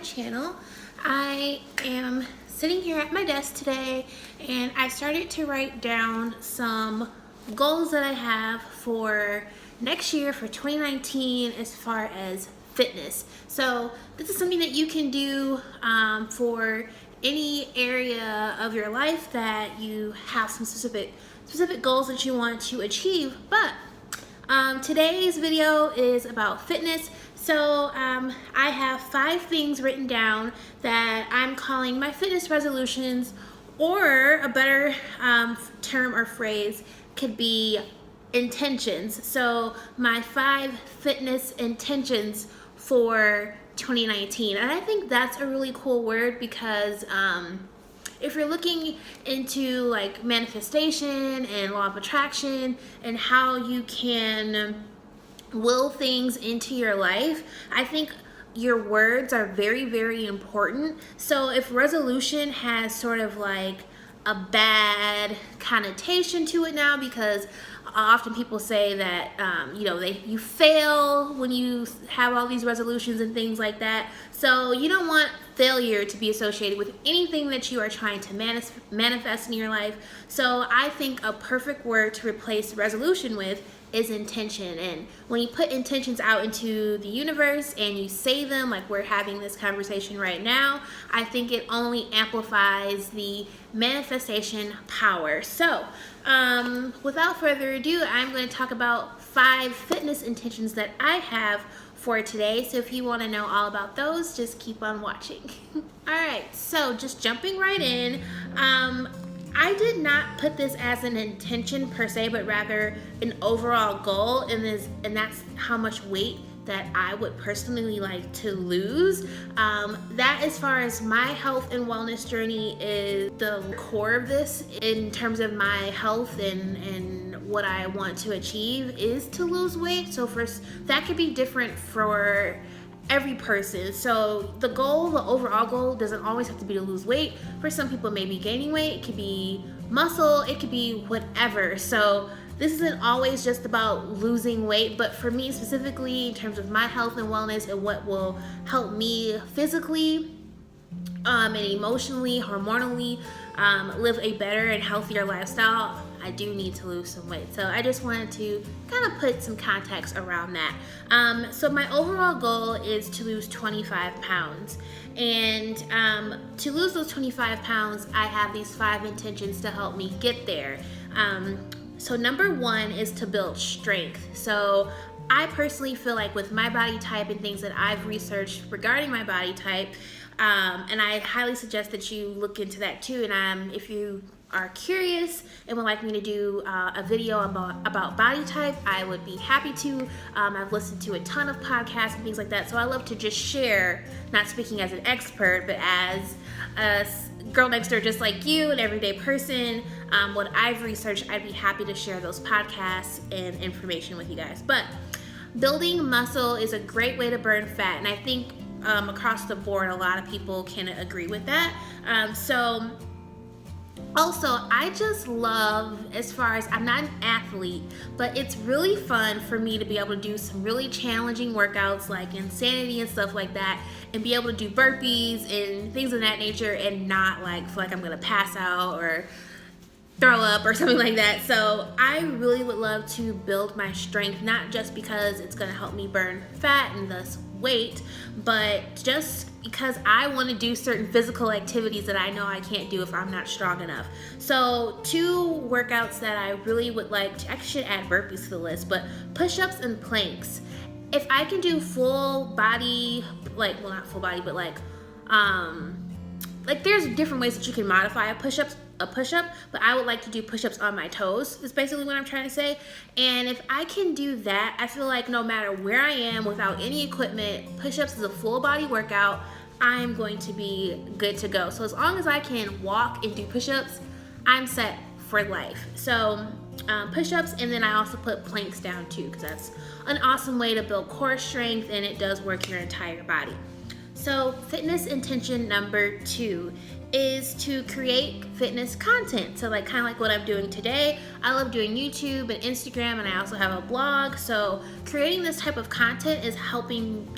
channel. I am sitting here at my desk today and I started to write down some goals that I have for next year, for 2019, as far as fitness. So this is something that you can do for any area of your life that you have some specific goals that you want to achieve. But today's video is about fitness. So I have 5 things written down that I'm calling my fitness resolutions, or a better term or phrase could be intentions. So my 5 fitness intentions for 2019. And I think that's a really cool word because if you're looking into like manifestation and law of attraction and how you can will things into your life, I think your words are very, very important. So if resolution has sort of like a bad connotation to it now, because often people say that you fail when you have all these resolutions and things like that. So you don't want failure to be associated with anything that you are trying to manifest in your life. So I think a perfect word to replace resolution with is intention. And when you put intentions out into the universe and you say them like we're having this conversation right now, I think it only amplifies the manifestation power. So without further ado, I'm going to talk about 5 fitness intentions that I have for today. So if you want to know all about those, just keep on watching. All right, so just jumping right in. I did not put this as an intention per se, but rather an overall goal, and that's how much weight that I would personally like to lose. That, as far as my health and wellness journey, is the core of this in terms of my health and what I want to achieve is to lose weight. So first, that could be different for every person. So the overall goal doesn't always have to be to lose weight. For some people, maybe gaining weight, it could be muscle, it could be whatever. So this isn't always just about losing weight, but for me specifically, in terms of my health and wellness and what will help me physically and emotionally, hormonally, live a better and healthier lifestyle, I do need to lose some weight. So I just wanted to kind of put some context around that. So my overall goal is to lose 25 pounds. And to lose those 25 pounds, I have these 5 intentions to help me get there. So number 1 is to build strength. So I personally feel like with my body type and things that I've researched regarding my body type, and I highly suggest that you look into that too. And if you are curious and would like me to do a video about body type, I would be happy to. I've listened to a ton of podcasts and things like that, so I love to just share, not speaking as an expert, but as a girl next door just like you, an everyday person, what I've researched. I'd be happy to share those podcasts and information with you guys. But building muscle is a great way to burn fat, and I think across the board a lot of people can agree with that. Also, I just love, as far as, I'm not an athlete, but it's really fun for me to be able to do some really challenging workouts like insanity and stuff like that, and be able to do burpees and things of that nature and not like feel like I'm gonna pass out or throw up or something like that. So I really would love to build my strength, not just because it's gonna help me burn fat and thus weight, but just because I want to do certain physical activities that I know I can't do if I'm not strong enough. So 2 workouts that I really would like to, I should add burpees to the list, but push-ups and planks. If I can do full body, like, well, not full body, but like there's different ways that you can modify a push-up, but I would like to do push-ups on my toes, is basically what I'm trying to say. And if I can do that, I feel like no matter where I am without any equipment, push-ups is a full body workout, I'm going to be good to go. So as long as I can walk and do push-ups, I'm set for life. So push-ups, and then I also put planks down too, because that's an awesome way to build core strength, and it does work your entire body. So fitness intention number 2 is to create fitness content. So like kind of like what I'm doing today. I love doing YouTube and Instagram, and I also have a blog. So creating this type of content is helping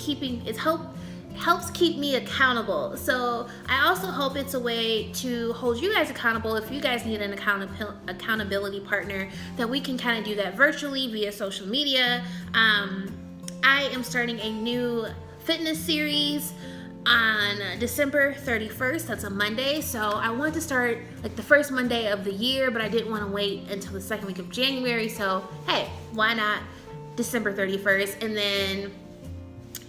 helps keep me accountable. So I also hope it's a way to hold you guys accountable if you guys need an accountability partner, that we can kind of do that virtually via social media. I am starting a new fitness series on December 31st. That's a Monday. So I want to start like the first Monday of the year, but I didn't want to wait until the second week of January. So hey, why not December 31st? And then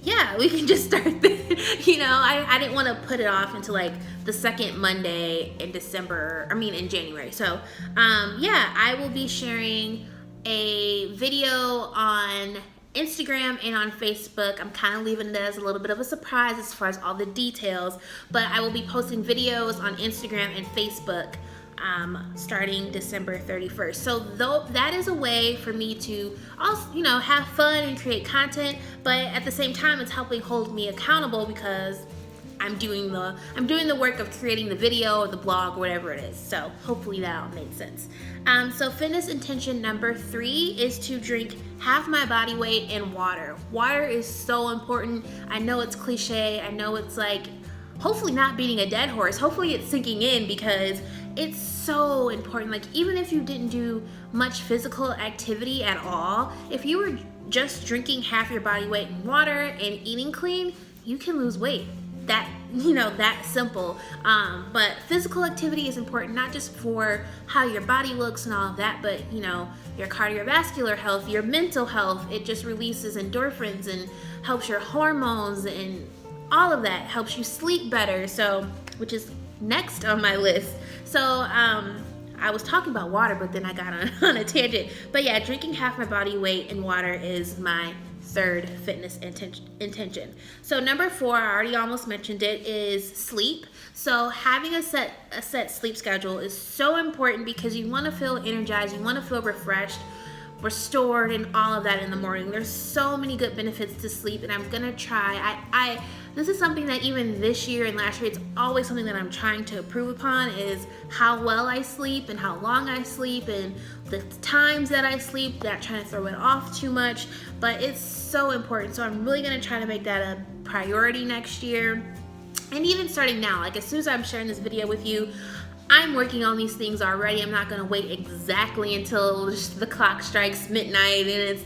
yeah, we can just start I didn't want to put it off until like the second Monday in in January. So yeah, I will be sharing a video on Instagram and on Facebook. I'm kind of leaving it as a little bit of a surprise as far as all the details, but I will be posting videos on Instagram and Facebook starting December 31st. So though that is a way for me to also, have fun and create content, but at the same time, it's helping hold me accountable because I'm doing the work of creating the video or the blog or whatever it is. So hopefully that all made sense. So fitness intention number 3 is to drink half my body weight in water. Water is so important. I know it's cliche. I know it's like hopefully not beating a dead horse. Hopefully it's sinking in because it's so important. Like even if you didn't do much physical activity at all, if you were just drinking half your body weight in water and eating clean, you can lose weight. That simple. But physical activity is important, not just for how your body looks and all of that, but your cardiovascular health, your mental health. It just releases endorphins and helps your hormones and all of that, helps you sleep better. So, which is next on my list. So I was talking about water, but then I got on a tangent. But yeah, drinking half my body weight in water is my third fitness intention. So number 4, I already almost mentioned it, is sleep. So having a set sleep schedule is so important because you want to feel energized, you want to feel refreshed, restored, and all of that in the morning. There's so many good benefits to sleep, and I'm gonna try. This is something that even this year and last year, it's always something that I'm trying to improve upon, is how well I sleep and how long I sleep and the times that I sleep, not trying to throw it off too much, but it's so important. So I'm really gonna try to make that a priority next year. And even starting now, like as soon as I'm sharing this video with you, I'm working on these things already. I'm not gonna wait exactly until the clock strikes midnight and it's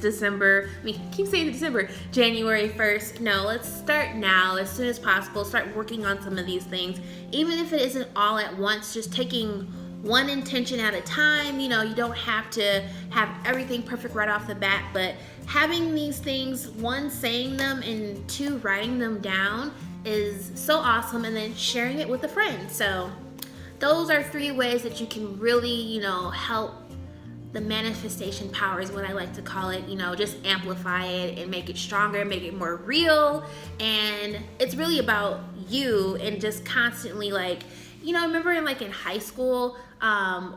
January 1st. No, let's start now as soon as possible. Start working on some of these things. Even if it isn't all at once, just taking one intention at a time. You don't have to have everything perfect right off the bat, but having these things, 1, saying them, and 2, writing them down is so awesome, and then sharing it with a friend. So those are 3 ways that you can really, help the manifestation power is what I like to call it, just amplify it and make it stronger, make it more real. And it's really about you and just constantly remember in high school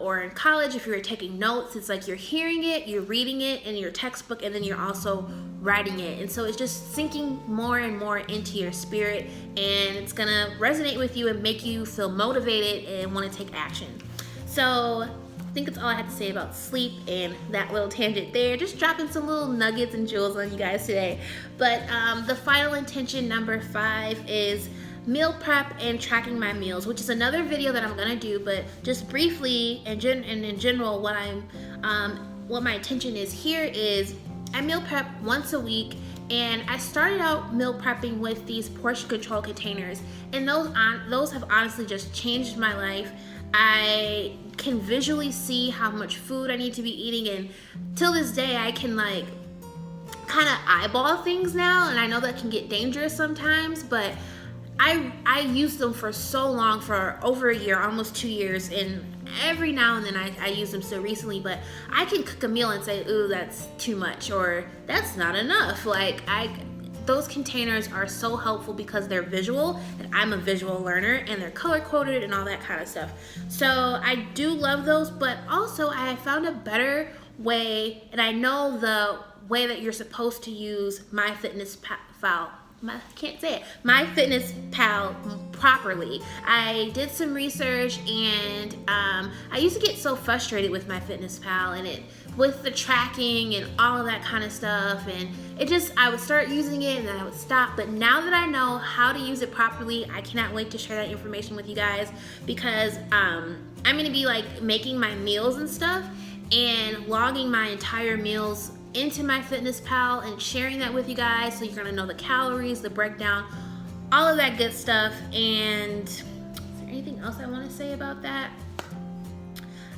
or in college, if you were taking notes, it's like you're hearing it, you're reading it in your textbook, and then you're also writing it. And so it's just sinking more and more into your spirit, and it's gonna resonate with you and make you feel motivated and want to take action. So I think that's all I have to say about sleep and that little tangent there. Just dropping some little nuggets and jewels on you guys today. But the final intention, number 5, is meal prep and tracking my meals, which is another video that I'm gonna do, but just briefly and in general, what my intention is here is I meal prep once a week, and I started out meal prepping with these portion control containers, and those have honestly just changed my life. I can visually see how much food I need to be eating, and till this day I can kind of eyeball things now, and I know that can get dangerous sometimes, but I used them for so long, for over a year, almost 2 years, and every now and then I use them so recently, but I can cook a meal and say, ooh, that's too much, or that's not enough. Those containers are so helpful because they're visual, and I'm a visual learner, and they're color coded and all that kind of stuff. So I do love those, but also I have found a better way, and I know the way that you're supposed to use MyFitnessPal can't say it, MyFitnessPal properly. I did some research, and I used to get so frustrated with MyFitnessPal and with the tracking and all of that kind of stuff, and I would start using it and then I would stop. But now that I know how to use it properly, I cannot wait to share that information with you guys, because I'm gonna be like making my meals and stuff and logging my entire meals into MyFitnessPal and sharing that with you guys, so you're gonna know the calories, the breakdown, all of that good stuff. And is there anything else I want to say about that?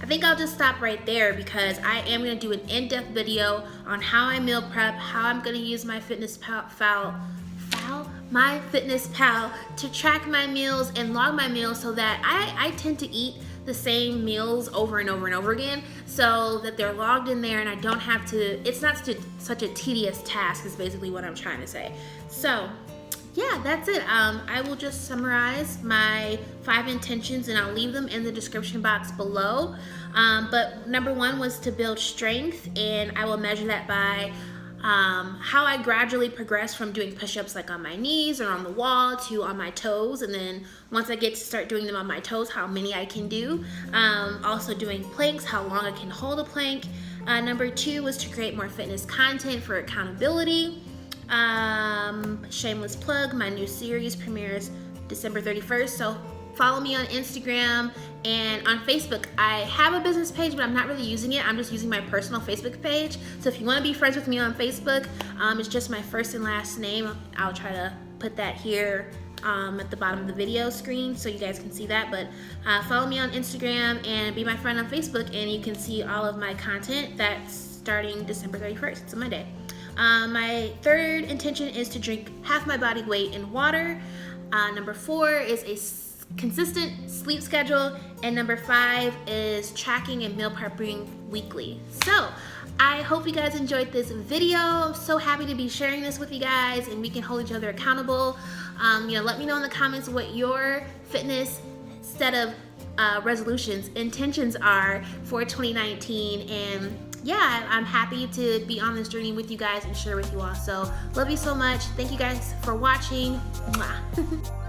I think I'll just stop right there, because I am going to do an in-depth video on how I meal prep, how I'm going to use MyFitnessPal to track my meals and log my meals, so that I tend to eat the same meals over and over and over again, so that they're logged in there and I don't have to, it's not such a tedious task, is basically what I'm trying to say. So yeah, that's it. I will just summarize my 5 intentions, and I'll leave them in the description box below. But number 1 was to build strength, and I will measure that by how I gradually progress from doing push-ups like on my knees or on the wall to on my toes, and then once I get to start doing them on my toes, how many I can do. Also doing planks, how long I can hold a plank. Number 2 was to create more fitness content for accountability. Shameless plug, my new series premieres December 31st, so follow me on Instagram and on Facebook. I have a business page, but I'm not really using it. I'm just using my personal Facebook page. So if you want to be friends with me on Facebook, it's just my first and last name. I'll try to put that here at the bottom of the video screen so you guys can see that. But follow me on Instagram and be my friend on Facebook, and you can see all of my content. That's starting December 31st. It's a Monday. My 3rd intention is to drink half my body weight in water. Number 4 is a consistent sleep schedule, and number 5 is tracking and meal prepping weekly. So I hope you guys enjoyed this video. I'm so happy to be sharing this with you guys, and we can hold each other accountable. Let me know in the comments what your fitness set of resolutions, intentions are for 2019, and yeah, I'm happy to be on this journey with you guys and share with you all. So love you so much. Thank you guys for watching. Mwah.